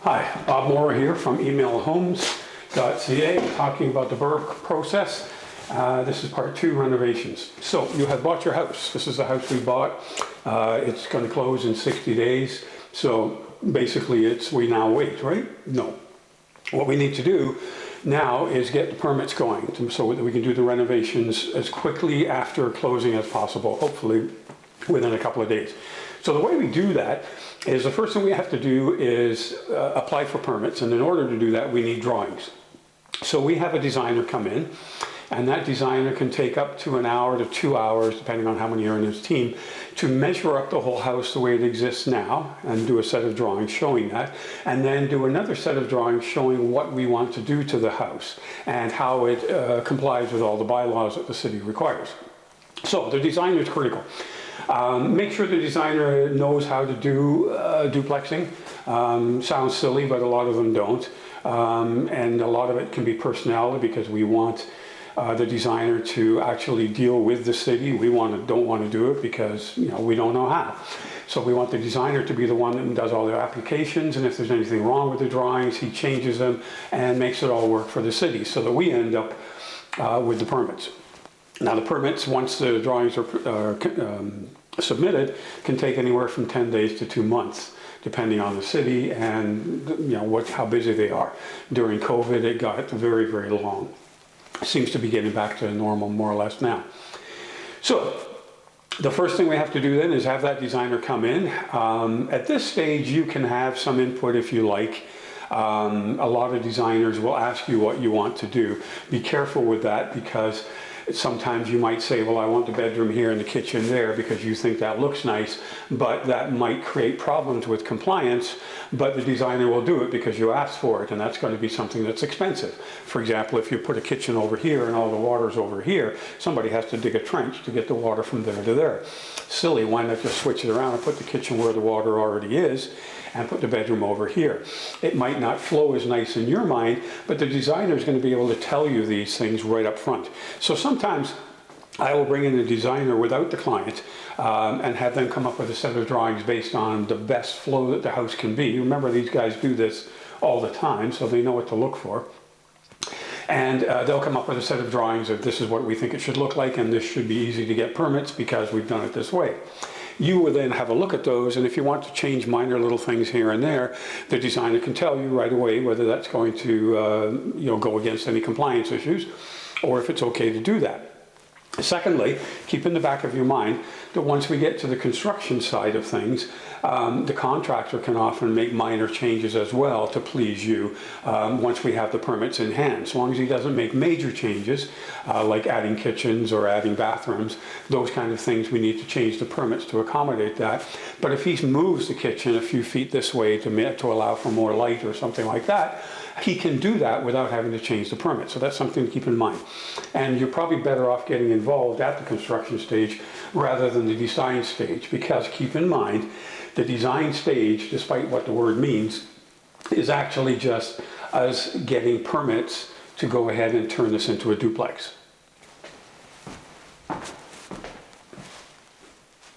Hi, Bob Moore here from emailhomes.ca, talking about the BRRRR process. This is part 2, renovations. So you have bought your house. This is the house we bought. It's going to close in 60 days. So basically we now wait, right? No. What we need to do now is get the permits going so that we can do the renovations as quickly after closing as possible, hopefully within a couple of days. So the way we do that is the first thing we have to do is apply for permits, and in order to do that we need drawings. So we have a designer come in, and that designer can take up to an hour to 2 hours, depending on how many are in his team, to measure up the whole house the way it exists now and do a set of drawings showing that, and then do another set of drawings showing what we want to do to the house and how it complies with all the bylaws that the city requires. So the designer is critical. Make sure the designer knows how to do duplexing. Sounds silly, but a lot of them don't. And a lot of it can be personality, because we want the designer to actually deal with the city. We don't want to do it because we don't know how. So we want the designer to be the one that does all the applications, and if there's anything wrong with the drawings, he changes them and makes it all work for the city, so that we end up with the permits. Now the permits, once the drawings are submitted, can take anywhere from 10 days to 2 months, depending on the city and how busy they are. During COVID, it got very, very long. Seems to be getting back to normal more or less now. So the first thing we have to do then is have that designer come in. At this stage, you can have some input if you like. A lot of designers will ask you what you want to do. Be careful with that, because sometimes you might say, well, I want the bedroom here and the kitchen there because you think that looks nice, but that might create problems with compliance, but the designer will do it because you asked for it, and that's going to be something that's expensive. For example, if you put a kitchen over here and all the water's over here, somebody has to dig a trench to get the water from there to there. Silly, why not just switch it around and put the kitchen where the water already is and put the bedroom over here? It might not flow as nice in your mind, but the designer is going to be able to tell you these things right up front. So sometimes I will bring in a designer without the client and have them come up with a set of drawings based on the best flow that the house can be. Remember, these guys do this all the time, so they know what to look for. And they'll come up with a set of drawings of this is what we think it should look like, and this should be easy to get permits because we've done it this way. You will then have a look at those, and if you want to change minor little things here and there, the designer can tell you right away whether that's going to go against any compliance issues, or if it's okay to do that. Secondly, keep in the back of your mind that once we get to the construction side of things, the contractor can often make minor changes as well to please you once we have the permits in hand. As long as he doesn't make major changes, like adding kitchens or adding bathrooms, those kind of things, we need to change the permits to accommodate that. But if he moves the kitchen a few feet this way to allow for more light or something like that, he can do that without having to change the permit. So that's something to keep in mind. And you're probably better off getting involved at the construction stage rather than the design stage, because keep in mind, the design stage, despite what the word means, is actually just us getting permits to go ahead and turn this into a duplex.